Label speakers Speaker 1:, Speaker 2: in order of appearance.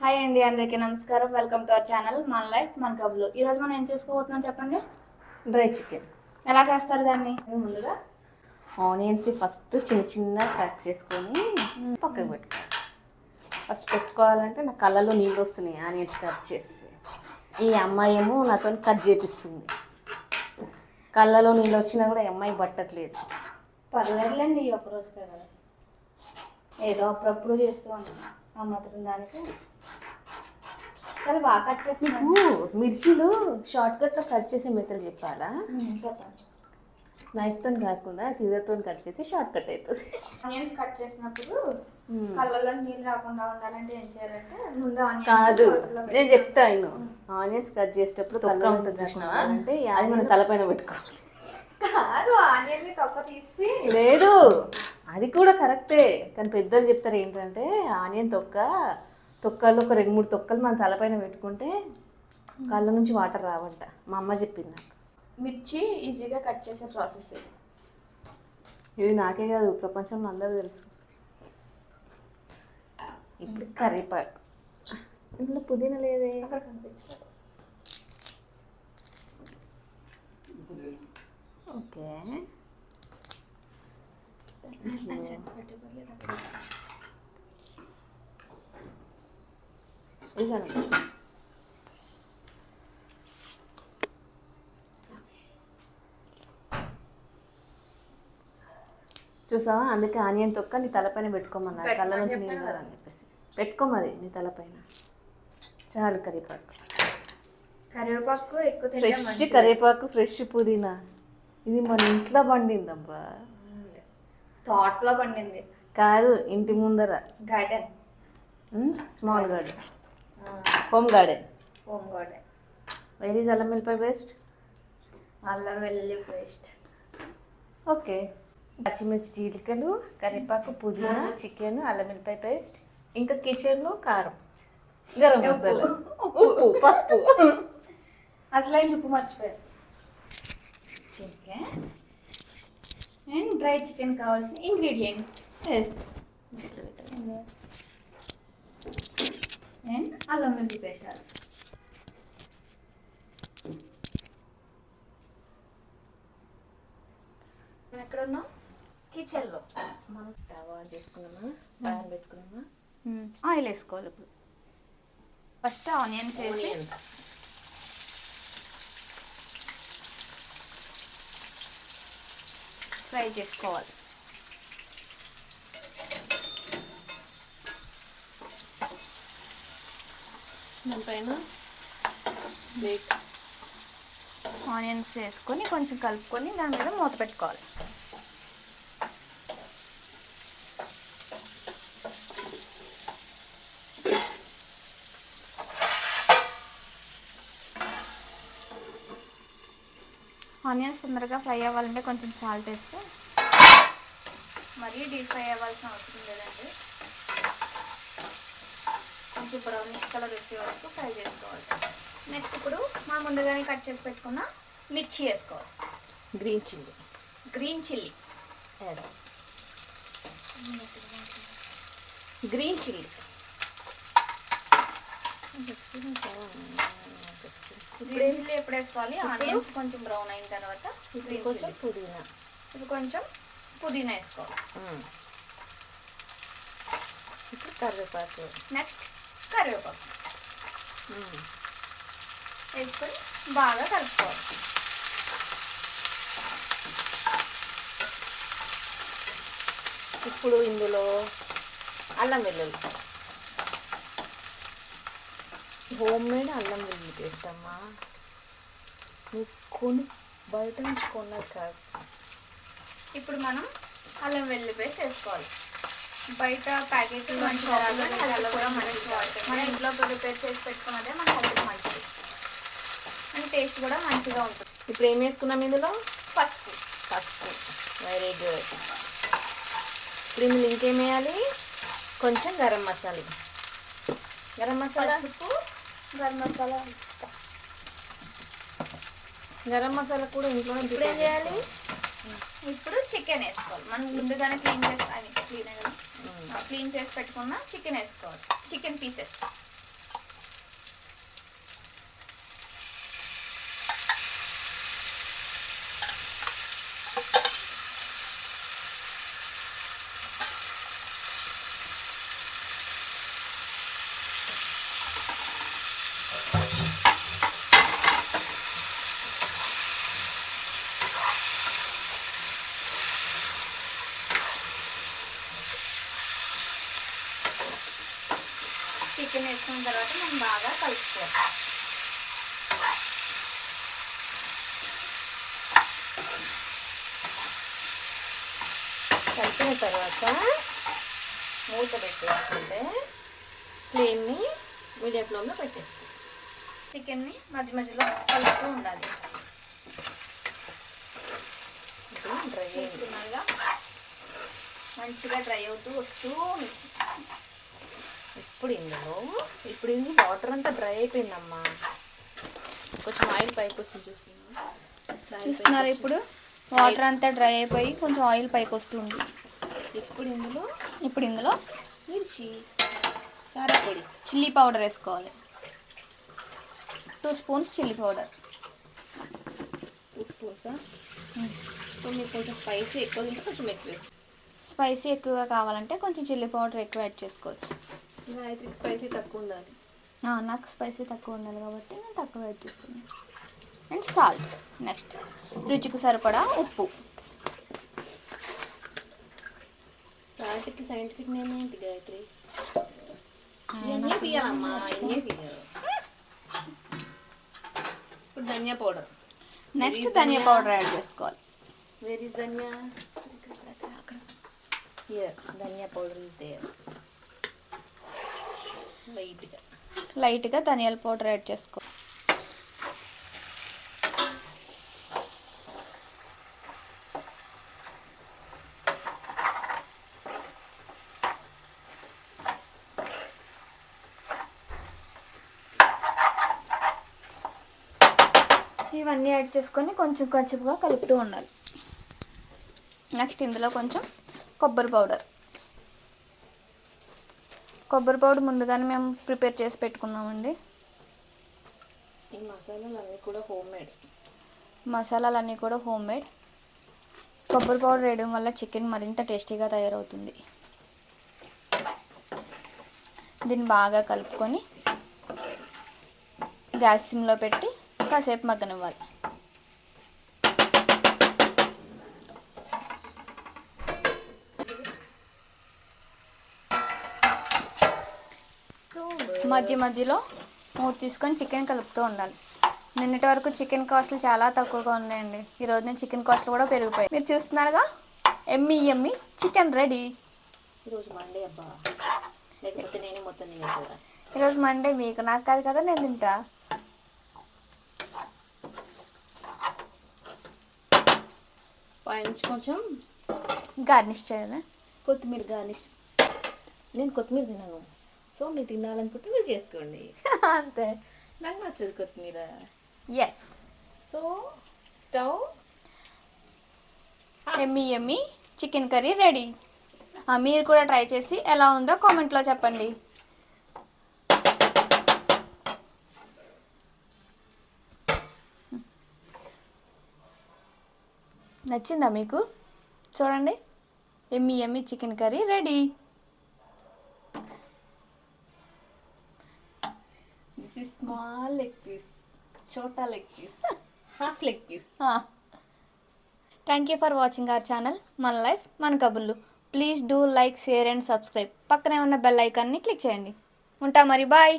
Speaker 1: Hi అండి, అందరికీ నమస్కారం. వెల్కమ్ టు అవర్ ఛానల్ మన లైఫ్ మన కబుర్లు. ఈరోజు మనం ఏం చేసుకోబోతున్నాం చెప్పండి?
Speaker 2: Dry chicken.
Speaker 1: ఎలా చేస్తారు దాన్ని? ముందుగా
Speaker 2: ఆనియన్స్ ఫస్ట్ చిన్న చిన్న కట్ చేసుకొని పక్కకు పెట్టుకోవాలి. ఫస్ట్ పెట్టుకోవాలంటే నా కళ్ళలో నీళ్ళు వస్తున్నాయి ఆనియన్స్ కట్ చేసి. ఈ అమ్మాయి ఏమో నాతో కట్ చేపిస్తుంది. కళ్ళలో నీళ్ళు వచ్చినా కూడా ఈ అమ్మాయి పట్టట్లేదు.
Speaker 1: పర్లేదులేండి, ఒక్కరోజు కదా, ఏదో అప్పుడప్పుడు చేస్తూ ఉంటాను. ఆ మాత్రం దానికి చాలా బాగా కట్ చేస్తున్నాను.
Speaker 2: మిర్చీలు షార్ట్ కట్లో కట్ చేసే మెథడ్ చెప్పాలా?
Speaker 1: చెప్పండి.
Speaker 2: నైఫ్తో కాకుండా సీజర్తో కట్ చేసి షార్ట్ కట్ అవుతుంది.
Speaker 1: ఆనియన్స్ కట్ చేసినప్పుడు కళ్ళలో నీళ్ళు రాకుండా ఉండాలంటే ఏం చేయాలంటే ముందు ఆనియన్స్
Speaker 2: కాదు, నేను చెప్తాను. ఆనియన్స్ కట్ చేసేటప్పుడు తొక్క ఉంటుంది చూసినావా, అంటే అది మన తలపైన పెట్టుకోవాలి.
Speaker 1: కాదు, ఆనియన్ తొక్క తీసి.
Speaker 2: లేదు, అది కూడా కరెక్టే, కానీ పెద్దలు చెప్తారు ఏంటంటే ఆనియన్ తొక్కలు ఒక 2-3 తొక్కలు మన తలపైన పెట్టుకుంటే కళ్ళ నుంచి వాటర్ రావంట. మా అమ్మ చెప్పింది నాకు.
Speaker 1: మిర్చి ఈజీగా కట్ చేసే ప్రాసెస్
Speaker 2: ఇది నాకే కాదు, ప్రపంచంలో అందరూ తెలుసు. ఇప్పుడు కరివేపాకు, ఇందులో పుదీనా లేదే,
Speaker 1: అక్కడ కనిపించదు.
Speaker 2: ఓకే. చూసావా, అందుకే ఆనియన్ తొక్క నీ తలపైన పెట్టుకోమన్నారు, కళ్ళ నుంచి నీళ్ళు అని చెప్పేసి. పెట్టుకోమది నీ తలపైన. చాలు.
Speaker 1: కరివేపాకు ఎక్కువ
Speaker 2: ఫ్రెష్ కరివేపాకు, ఫ్రెష్ పుదీనా, ఇది మన ఇంట్లో పండిందబ్బా.
Speaker 1: తోటలో పండింది
Speaker 2: కాదు, ఇంటి ముందర
Speaker 1: garden,
Speaker 2: small garden, home garden.
Speaker 1: Home garden.
Speaker 2: Where is అల్లం వెల్లిపాయ పేస్ట్?
Speaker 1: అల్లం వెల్లుల్లి పేస్ట్.
Speaker 2: ఓకే. పచ్చిమిర్చి, జీలకర్ర, కరివేపాకు, పుదీనా, చికెన్, అల్లం వెల్లిపాయ పేస్ట్, ఇంకా కిచెన్లో కారం, గరం మసాలా, ఉప్పు, పసుపు.
Speaker 1: అసలు అయింది, ఉప్పు మర్చిపోయారు. చికెన్ అండ్ డ్రై చికెన్ కావాల్సిన ఇంగ్రీడియంట్స్.
Speaker 2: ఎస్.
Speaker 1: అండ్ అల్లం వెల్లుల్లి పేస్ట్ ఆల్సో. ఎక్కడ ఉన్నాం? కిచెన్లో.
Speaker 2: మనం స్టవ్ ఆన్ చేసుకున్నామా, ప్యాన్ పెట్టుకున్నామా,
Speaker 1: ఆయిల్ వేసుకోవాలి. ఇప్పుడు ఫస్ట్ ఆనియన్స్ వేసి ఫ్రై చేసుకోవాలి.
Speaker 2: దానిపైన
Speaker 1: ఆనియన్స్ వేసుకొని కొంచెం కలుపుకొని దాని మీద మూత పెట్టుకోవాలి. ఆనియన్స్ తొందరగా ఫ్రై అవ్వాలంటే కొంచెం సాల్ట్ వేస్తే, మరీ డీప్ ఫ్రై అవ్వాల్సిన అవసరం లేదండి. కొంచెం బ్రౌనిష్ కలర్ వచ్చే వరకు ఫ్రై చేసుకోవాలి. నెక్స్ట్ ఇప్పుడు మనం ముందుగానే కట్ చేసి పెట్టుకున్న మిర్చి వేసుకోవాలి.
Speaker 2: Green chilli.
Speaker 1: Green chilli.
Speaker 2: Green chilli.
Speaker 1: Green chilli ఎప్పుడు వేసుకోవాలి? ఆనియన్స్ కొంచెం బ్రౌన్ అయిన తర్వాత
Speaker 2: కొంచెం పుదీనా.
Speaker 1: ఇప్పుడు కొంచెం పుదీనా వేసుకోవాలి.
Speaker 2: ఇప్పుడు కరివేపాకు.
Speaker 1: నెక్స్ట్ కరివేపాకు వేసుకొని బాగా కలుపుకోవాలి.
Speaker 2: ఇప్పుడు ఇందులో అల్లం వెల్లుల్లి, హోమ్ మేడ్ అల్లం వెల్లుల్లి పేస్ట్ అమ్మా, నువ్వు బయట నుంచి కొన్నది కాదు.
Speaker 1: ఇప్పుడు మనం అల్లం వెల్లుల్లి పేస్ట్ వేసుకోవాలి. బయట ప్యాకెట్ మంచిగా రాదు, కూడా మంచిగా మన ఇంట్లో ప్రిపేర్ చేసి పెట్టుకున్నదే మన హెల్త్కి మంచిది అండ్ టేస్ట్ కూడా మంచిగా ఉంటుంది.
Speaker 2: ఇప్పుడు ఏం వేసుకున్నాం ఇందులో?
Speaker 1: పసుపు.
Speaker 2: Very good. ఇప్పుడు ఇందులో ఇంకేం వేయాలి? కొంచెం గరం మసాలా. గరం మసాలా, గరం మసాలా కూడా ఇంట్లో.
Speaker 1: ఇప్పుడు ఏం చేయాలి? ఇప్పుడు చికెన్ వేసుకోవాలి. మనం ముందుగానే క్లీన్ చేసి పెట్టుకున్న చికెన్ వేసుకోవాలి. చికెన్ పీసెస్ చికెన్ వేసుకున్న తర్వాత మనం బాగా కలుపుకోవాలి.
Speaker 2: కలిపిన తర్వాత మూత పెట్టేసుకుంటే ఫ్లేమ్ని మీడియం ఫ్లేమ్లో పెట్టేసుకోవాలి.
Speaker 1: చికెన్ని మధ్య మధ్యలో కలుపుతూ ఉండాలి.
Speaker 2: డ్రై
Speaker 1: చూస్తున్నారుగా మంచిగా డ్రై అవుతూ వస్తూ ఉంది.
Speaker 2: ఇప్పుడు ఇది వాటర్ అంతా డ్రై అయిపోయిందమ్మా. కొంచెం ఆయిల్ పైకి వచ్చి
Speaker 1: చూస్తున్నారు ఇప్పుడు వాటర్ అంతా డ్రై అయిపోయి కొంచెం ఆయిల్ పైకి వస్తుంది. ఇప్పుడు ఇందులో
Speaker 2: మిర్చి కారపొడి
Speaker 1: చిల్లీ పౌడర్ వేసుకోవాలి. 2 స్పూన్స్ చిల్లీ పౌడర్.
Speaker 2: 2 స్పూన్సా? మీరు కొంచెం స్పైసీ ఎక్కువ తింటే కొంచెం ఎక్కువ వేసుకో.
Speaker 1: స్పైసీ ఎక్కువగా కావాలంటే కొంచెం చిల్లీ పౌడర్ ఎక్కువ యాడ్ చేసుకోవచ్చు.
Speaker 2: గాయత్రికి స్పైసీ తక్కువ ఉండాలి.
Speaker 1: నాకు స్పైసీ తక్కువ ఉండాలి కాబట్టి నేను తక్కువ యాడ్ చేస్తున్నాను. And salt. నెక్స్ట్ రుచికి సరిపడా ఉప్పు.
Speaker 2: సాల్ట్కి సైంటిఫిక్ నేమ్ ఏంటి గాయత్రి? తీయాలమ్మా. ఇప్పుడు ధనియా పౌడర్.
Speaker 1: నెక్స్ట్ ధనియా పౌడర్ యాడ్ చేసుకోవాలి.
Speaker 2: Where is dhania? Here dhania powder is there.
Speaker 1: లైట్గా ధనియాల పౌడర్ యాడ్ చేసుకో. ఇవన్నీ యాడ్ చేసుకొని కొంచెం కొంచెంగా కలుపుతూ ఉండాలి. నెక్స్ట్ ఇందులో కొంచెం కొబ్బరి పౌడర్. కొబ్బరి పౌడర్ ముందుగానే మేము ప్రిపేర్ చేసి పెట్టుకున్నామండి.
Speaker 2: ఈ మసాలాలన్నీ కూడా హోమ్ మేడ్.
Speaker 1: కొబ్బరి పౌడర్ వేయడం వల్ల చికెన్ మరింత టేస్టీగా తయారవుతుంది. దీన్ని బాగా కలుపుకొని గ్యాస్ సిమ్లో పెట్టి కాసేపు మగ్గనివ్వాలి. మధ్య మధ్యలో మూత తీసుకొని చికెన్ కలుపుతూ ఉండాలి. నిన్నటి వరకు చికెన్ కాస్ట్లు చాలా తక్కువగా ఉన్నాయండి. ఈరోజు నేను చికెన్ కాస్ట్లు కూడా పెరిగిపోయాయి. మీరు చూస్తున్నారుగా, ఎమ్మి చికెన్ రెడీ.
Speaker 2: ఈరోజు మండే అబ్బా, లేకపోతే నేనే మొత్తం తినేదా.
Speaker 1: ఈరోజు మండే, మీకు నాకు కాదు కదా, నేను తింటా.
Speaker 2: పైన కొంచెం
Speaker 1: గార్నిష్ చేయాలి.
Speaker 2: కొత్తిమీర గార్నిష్. నేను కొత్తిమీర తిన్నాను, సో మీరు తినాలనుకుంటే మీరు చేసుకోండి.
Speaker 1: అంతే.
Speaker 2: నాకు నచ్చదు కొత్తిమీర.
Speaker 1: ఎస్.
Speaker 2: సో స్టవ్
Speaker 1: ఎమ్మి చికెన్ కర్రీ రెడీ. మీరు కూడా ట్రై చేసి ఎలా ఉందో కామెంట్లో చెప్పండి. నచ్చిందా మీకు? చూడండి, ఎమ్మి chicken curry ready.
Speaker 2: This is small leg piece, చోటా leg piece, half leg piece.
Speaker 1: Thank you for watching our channel మన లైఫ్ మన కబుర్లు. Please do like, share and subscribe. పక్కనే ఉన్న బెల్ ఐకాన్ని క్లిక్ చేయండి. ఉంటా మరి, బాయ్.